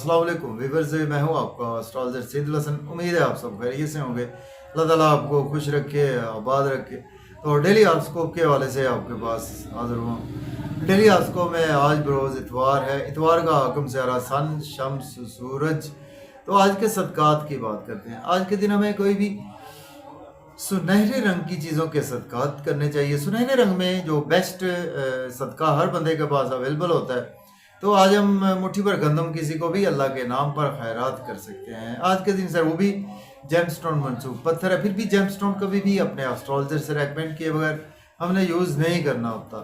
अस्सलाम वालेकुम व्यूअर्स, मैं हूं आपका एस्ट्रोलॉजर सैयद हसन। उम्मीद है आप सब खैरियत से होंगे। अल्लाह ताला आपको खुश रखे, आबाद रखे। तो डेली हॉरोस्कोप के हवाले से आपके पास हाजिर हुआ। डेली हॉरोस्कोप में आज बरोज़ इतवार है। इतवार का हुक्म से आ रहा सन, शम्स, सूरज। तो आज के सदकात की बात करते हैं। आज के दिन हमें कोई भी सुनहरे रंग की चीज़ों के सदकात करने चाहिए। सुनहरे रंग में जो बेस्ट सदका हर बंदे के पास अवेलेबल होता है। तो आज हम मुट्ठी भर गंदम किसी को भी अल्लाह के नाम पर खैरात कर सकते हैं आज के दिन। सर वो भी जेमस्टोन मंसूब पत्थर है। फिर भी जेमस्टोन कभी भी अपने एस्ट्रोलॉजर से रेकमेंड किए बगैर हमने यूज़ नहीं करना होता।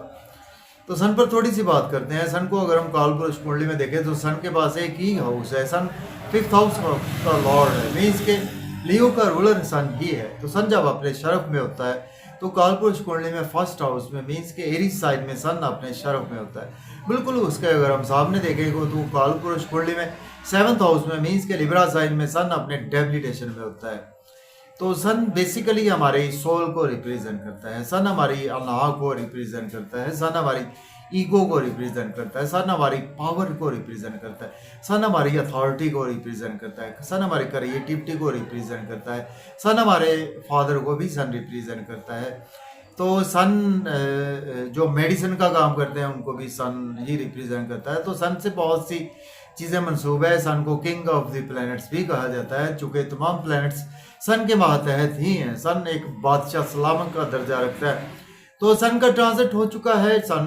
तो सन पर थोड़ी सी बात करते हैं। सन को अगर हम कालपुरुष कुंडली में देखें तो सन के पास एक ही हाउस है। सन 5th हाउस का लॉर्ड है, मीन्स के लियो का रूलर सन ही है। तो सन जब अपने शरफ में होता है तो कालपुरुष कुंडली में फर्स्ट हाउस में, मीन्स के एरीज साइड में सन अपने शरफ में होता है। बिल्कुल उसके अगर हम सामने देखेंगे तो कालपुरुष कुंडली में 7th हाउस में, मीन्स के लिब्रा साइड में सन अपने डेबिलिटेशन में होता है। तो सन बेसिकली हमारे सोल को रिप्रेजेंट करता है। सन हमारी अल्लाह को रिप्रेजेंट करता है। सन हमारी ईगो को रिप्रेजेंट करता है। सन हमारी पावर को रिप्रेजेंट करता है। सन हमारी अथॉरिटी को रिप्रेजेंट करता है। सन हमारी क्रिएटिविटी को रिप्रेजेंट करता है। सन हमारे फादर को भी सन रिप्रेजेंट करता है। तो सन जो मेडिसिन का काम करते हैं उनको भी सन ही रिप्रेजेंट करता है। तो सन से बहुत सी चीज़ें मनसूब है। सन को किंग ऑफ द प्लैनेट्स भी कहा जाता है, चूँकि तमाम प्लैनेट्स सन के मातहत ही हैं। सन एक बादशाह सलामत का दर्जा रखता है। तो सन का ट्रांजिट हो चुका है। सन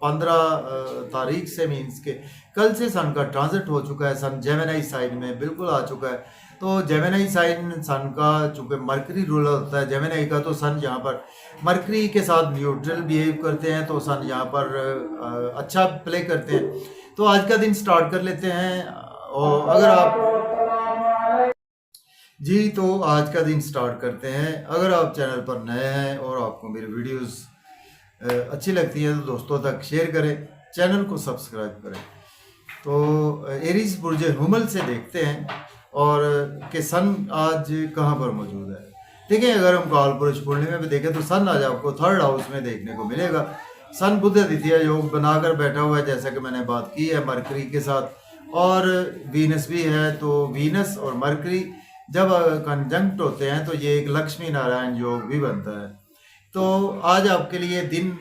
15 तारीख से, मीन्स के कल से सन का ट्रांजिट हो चुका है। सन जेमिनी साइड में बिल्कुल आ चुका है। तो जेमिनी साइड सन का चूँकि मरकरी रूलर होता है जेमिनी का, तो सन यहाँ पर मरकरी के साथ न्यूट्रल बिहेव करते हैं। तो सन यहाँ पर अच्छा प्ले करते हैं। तो आज का दिन स्टार्ट कर लेते हैं। और अगर आप जी, तो आज का दिन स्टार्ट करते हैं। अगर आप चैनल पर नए हैं और आपको मेरी वीडियोस अच्छी लगती हैं तो दोस्तों तक शेयर करें, चैनल को सब्सक्राइब करें। तो एरीज बुर्ज हुमल से देखते हैं और कि सन आज कहाँ पर मौजूद है। देखिए, अगर हम कालपुरुष पूर्णिमा में देखें तो सन आज आपको 3rd हाउस में देखने को मिलेगा। सन बुध द्वितीय योग बनाकर बैठा हुआ है, जैसा कि मैंने बात की है मरकरी के साथ, और वीनस भी है। तो वीनस और मरकरी जब कंजंक्ट होते हैं तो ये एक लक्ष्मी नारायण योग भी बनता है। तो आज आपके लिए दिन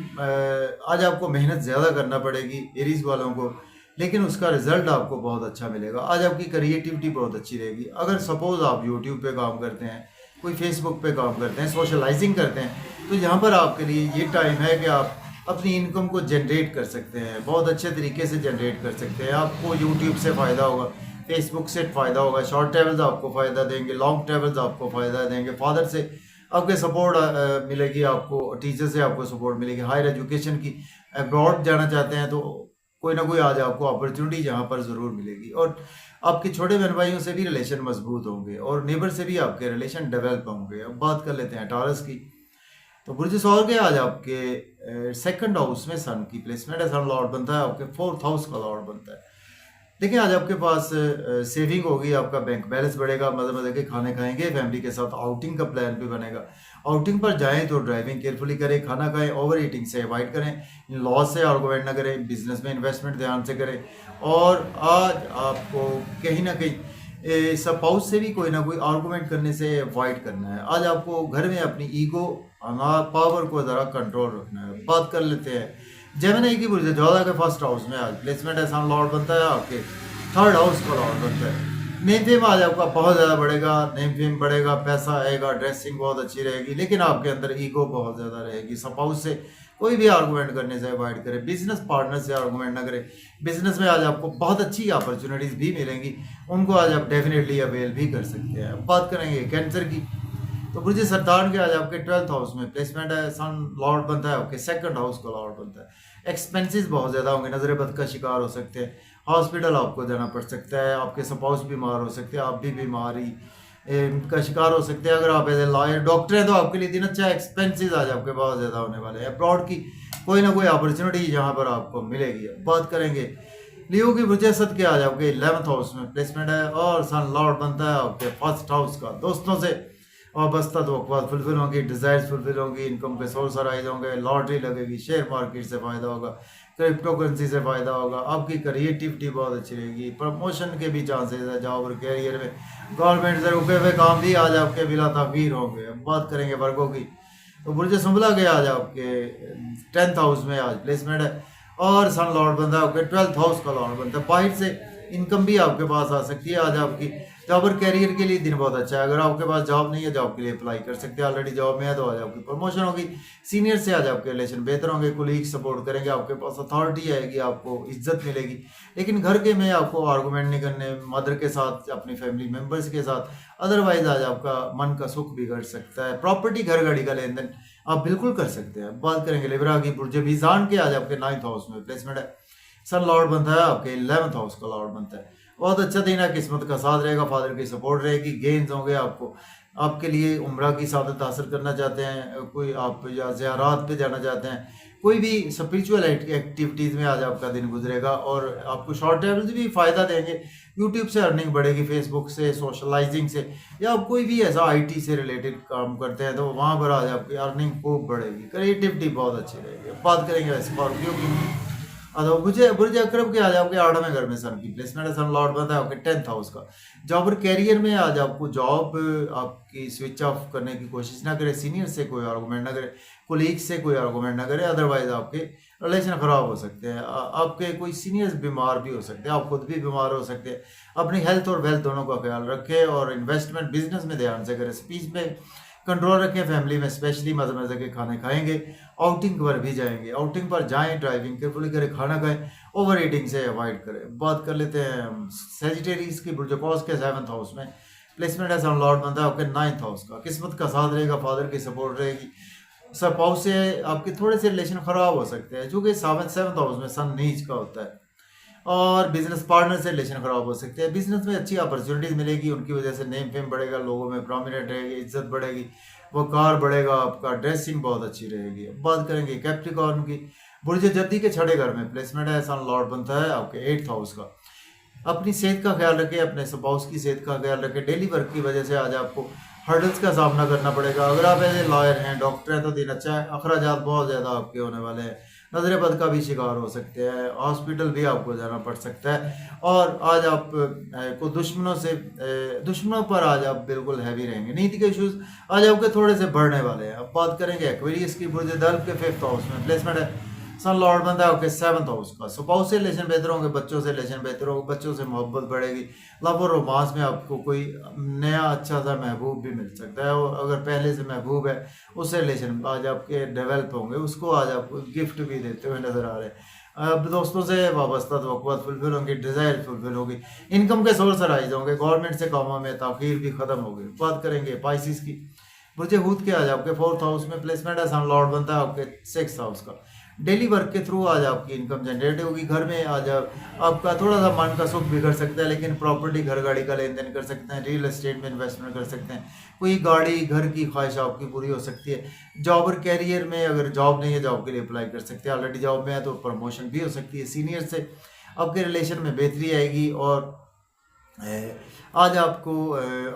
आज आपको मेहनत ज़्यादा करना पड़ेगी एरीज वालों को, लेकिन उसका रिजल्ट आपको बहुत अच्छा मिलेगा। आज आपकी क्रिएटिविटी बहुत अच्छी रहेगी। अगर सपोज़ आप यूट्यूब पे काम करते हैं, कोई फेसबुक पे काम करते हैं, सोशलाइजिंग करते हैं, तो यहाँ पर आपके लिए ये टाइम है कि आप अपनी इनकम को जनरेट कर सकते हैं, बहुत अच्छे तरीके से जनरेट कर सकते हैं। आपको यूट्यूब से फ़ायदा होगा, फेसबुक से फ़ायदा होगा, शॉर्ट ट्रैवल्स आपको फ़ायदा देंगे, लॉन्ग ट्रैवल्स आपको फ़ायदा देंगे, फादर से आपके सपोर्ट मिलेगी, आपको टीचर से आपको सपोर्ट मिलेगी, हायर एजुकेशन की। अब्रॉड जाना चाहते हैं तो कोई ना कोई आज आपको अपॉर्चुनिटी यहाँ पर ज़रूर मिलेगी। और आपके छोटे बहन भाइयों से भी रिलेशन मजबूत होंगे और नेबर से भी आपके रिलेशन डेवलप होंगे। अब बात कर लेते हैं टॉरस की। तो बुर्ज सौर के आज आपके 2nd हाउस में सन की प्लेसमेंट है। सन लॉर्ड बनता है, आपके 4th हाउस का लॉर्ड बनता है। देखिए, आज आपके पास सेविंग होगी, आपका बैंक बैलेंस बढ़ेगा, मज़े के खाने खाएंगे, फैमिली के साथ आउटिंग का प्लान भी बनेगा। आउटिंग पर जाएं तो ड्राइविंग केयरफुली करें, खाना खाएं, ओवर ईटिंग से अवॉइड करें, लॉस से आर्गुमेंट ना करें, बिजनेस में इन्वेस्टमेंट ध्यान से करें। और आज आपको कहीं ना कहीं स्पाउस से भी कोई ना कोई आर्गुमेंट करने से अवॉइड करना है। आज आपको घर में अपनी ईगो पावर को ज़रा कंट्रोल रखना है। बात कर लेते हैं जेमिनी की बुर्ज 14 के 1st हाउस में आज प्लेसमेंट है। सन लॉर्ड बनता है, आपके 3rd हाउस का लॉर्ड बनता है। नेम फेम आज आपका बहुत ज़्यादा बढ़ेगा, नेम फेम बढ़ेगा, पैसा आएगा, ड्रेसिंग बहुत अच्छी रहेगी, लेकिन आपके अंदर ईगो बहुत ज़्यादा रहेगी। स्पाउस से कोई भी आर्गूमेंट करने से अवॉइड करें, बिजनेस पार्टनर से आर्गूमेंट ना करें। बिजनेस में आज आपको बहुत अच्छी अपॉर्चुनिटीज़ भी मिलेंगी, उनको आज आप डेफिनेटली अवेल भी कर सकते हैं। बात करेंगे कैंसर की। तो बुर्ज सरतान के आज आपके 12th हाउस में प्लेसमेंट है। सन लॉर्ड बनता है, आपके 2nd हाउस का लॉर्ड बनता है। एक्सपेंसेस बहुत ज़्यादा होंगे, नजर बद का शिकार हो सकते हैं, हॉस्पिटल आपको जाना पड़ सकता है, आपके स्पाउस बीमार हो सकते हैं, आप भी बीमारी का शिकार हो सकते हैं। अगर आप एज ए लॉयर डॉक्टर हैं तो आपके लिए दिन अच्छा। एक्सपेंसेस आज आपके बहुत ज़्यादा होने वाले हैं। अब्रॉड की कोई ना कोई अपॉर्चुनिटी यहाँ पर आपको मिलेगी। बात करेंगे लियो की बुर्ज असद के आज आपके 11th हाउस में प्लेसमेंट है और सन लॉर्ड बनता है आपके 1st हाउस का। दोस्तों से वाबस्ता तवक्कुआत फुलफिल होंगी, डिज़ायर्स फुलफिल होंगी, इनकम के सोर्स राइज होंगे, लॉटरी लगेगी, शेयर मार्केट से फ़ायदा होगा, क्रिप्टो करेंसी से फ़ायदा होगा, आपकी क्रिएटिविटी बहुत अच्छी रहेगी, प्रमोशन के भी चांसेस है जॉब और कैरियर में, गवर्नमेंट से रुके हुए काम भी आज आपके बिला ताख़ीर होंगे। अब बात करेंगे वर्गों की, तो बुर्ज सुंबला के आज आपके 10th हाउस में आज प्लेसमेंट है और सन लॉर्ड बनता है आपके 12th हाउस का लॉर्ड बनता है। बाहर से इनकम भी आपके पास आ सकती है आज आपकी। जॉब और कैरियर के लिए दिन बहुत अच्छा है। अगर आपके पास जॉब नहीं है, जॉब के लिए अप्लाई कर सकते हैं। ऑलरेडी जॉब में है तो आज आपकी प्रमोशन होगी, सीनियर से आज आपके रिलेशन बेहतर होंगे, कोलीग सपोर्ट करेंगे, आपके पास अथॉरिटी आएगी, आपको इज्जत मिलेगी। लेकिन घर के में आपको आर्गूमेंट नहीं करने, मदर के साथ, अपनी फैमिली मेम्बर्स के साथ, अदरवाइज आज आपका मन का सुख बिगड़ सकता है। प्रॉपर्टी घर गाड़ी का लेन देन आप बिल्कुल कर सकते हैं। बात करेंगे लिब्रा की, बुर्ज बीजान के आज आपके 9th हाउस में प्लेसमेंट है। सन लॉर्ड बनता है आपके 11th हाउस का लॉर्ड बनता है। बहुत अच्छा दिन है, किस्मत का साथ रहेगा, फादर की सपोर्ट रहेगी, गेन्स होंगे आपको। आपके लिए उम्रा की सादत हासिल करना चाहते हैं, कोई आप या ज़ियारात पे जाना चाहते हैं, कोई भी स्पिरिचुअल एक्टिविटीज़ में आज आपका दिन गुजरेगा और आपको शॉर्ट टर्म भी फ़ायदा देंगे। यूट्यूब से अर्निंग बढ़ेगी, फेसबुक से, सोशलाइजिंग से, या आप कोई भी ऐसा आईटी से रिलेटेड काम करते हैं तो वहाँ पर आज आपकी अर्निंग खूब बढ़ेगी, क्रिएटिविटी बहुत अच्छी रहेगी। बात करेंगे स्कॉर्पियो की, तो मुझे बुर्ज अकरब के आज आपके 8वें घर में सन की प्लेसमेंट है। सन लॉर्ड बनता है आपके 10th हाउस का। जॉब और कैरियर में आज आपको जॉब आपकी स्विच ऑफ करने की कोशिश ना करे, सीनियर से कोई आर्गूमेंट ना करे, कोलीग से कोई आर्गूमेंट ना करे, अदरवाइज आपके रिलेशन खराब हो सकते हैं। आपके कोई सीनियर्स बीमार भी हो सकते हैं, आप खुद भी बीमार हो सकते हैं। अपनी हेल्थ और वेल्थ दोनों का ख्याल रखें और इन्वेस्टमेंट बिजनेस में ध्यान से करें। स्पीच में कंट्रोल रखें, फैमिली में स्पेशली मज़े मज़े के खाने खाएंगे, आउटिंग पर भी जाएंगे, आउटिंग पर जाएं, ड्राइविंग केयरफुली करें, खाना खाएं, ओवर ईटिंग से अवॉइड करें। बात कर लेते हैं सेजिटेरियस की, बुर्ज क्रॉस के 7th हाउस में प्लेसमेंट है। सन लॉर्ड बनता है आपके 9th हाउस का। किस्मत का साथ रहेगा, फादर की सपोर्ट रहेगी। स्पाउस से आपके थोड़े से रिलेशन खराब हो सकते हैं, चूँकि 7th हाउस में सन नीच का होता है, और बिजनेस पार्टनर से रिलेशन खराब हो सकते हैं। बिजनेस में अच्छी अपॉर्चुनिटीज मिलेगी, उनकी वजह से नेम फेम बढ़ेगा, लोगों में प्रोमिनेंट रहेगी, इज्जत बढ़ेगी, वकार बढ़ेगा आपका, ड्रेसिंग बहुत अच्छी रहेगी। अब बात करेंगे कैप्रिकॉर्न की, बुर्ज जद्दी के 6ठे घर में प्लेसमेंट है। सन लॉर्ड बनता है आपके 8th हाउस का। अपनी सेहत का ख्याल रखें, अपने स्पाउस की सेहत का ख्याल रखें। डेली वर्क की वजह से आज आपको हर्डल्स का सामना करना पड़ेगा। अगर आप एज ए लॉयर हैं, डॉक्टर हैं, तो दिन अच्छा है। अखराजात बहुत ज़्यादा आपके होने वाले हैं, नजर बद का भी शिकार हो सकते हैं, हॉस्पिटल भी आपको जाना पड़ सकता है। और आज आप को दुश्मनों पर आज आप बिल्कुल हैवी रहेंगे। नीति के इश्यूज आज आपके थोड़े से बढ़ने वाले हैं। अब बात करेंगे एक्वेरियस की, बुर्ज दल्ब के 5th हाउस में प्लेसमेंट है। सन लॉर्ड बनता है आपके 7th हाउस का। स्पाउस से रिलेशन बेहतर होंगे, बच्चों से रिलेशन बेहतर होगा, बच्चों से मोहब्बत बढ़ेगी। लव और रोमांस में आपको कोई नया अच्छा सा महबूब भी मिल सकता है, और अगर पहले से महबूब है उससे रिलेशन आज आपके डेवलप होंगे, उसको आज आपको गिफ्ट भी देते हुए नजर आ रहे हैं। अब दोस्तों से वाबस्ता तवक्कुआत फुलफिल होंगी, डिज़ायर फुलफिल होगी, इनकम के सोर्स राइज होंगे, गवर्नमेंट से कामों में ताखीर भी खत्म होगी। बात करेंगे पाइसिस की, बुर्ज हूत के आज आपके 4th हाउस में प्लेसमेंट है। सन लॉर्ड बनता है आपके 6th हाउस का। डेली वर्क के थ्रू आज आपकी इनकम जनरेट होगी। घर में आज आपका थोड़ा सा मन का सुख बिगड़ सकता है, लेकिन प्रॉपर्टी घर गाड़ी का लेन देन कर सकते हैं, रियल एस्टेट में इन्वेस्टमेंट कर सकते हैं, कोई गाड़ी घर की ख्वाहिश आपकी पूरी हो सकती है। जॉब और कैरियर में अगर जॉब नहीं है, जॉब के लिए अप्लाई कर सकते हैं। ऑलरेडी जॉब में है तो प्रमोशन भी हो सकती है, सीनियर से आपके रिलेशन में बेहतरी आएगी। और आज आपको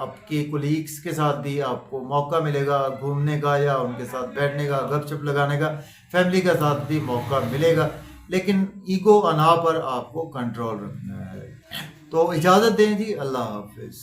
आपके कोलीग्स के साथ भी आपको मौका मिलेगा घूमने का, या उनके साथ बैठने का, गपशप लगाने का, फैमिली के साथ भी मौका मिलेगा। लेकिन ईगो अना पर आपको कंट्रोल रखना है। तो इजाज़त दें जी, अल्लाह हाफिज़।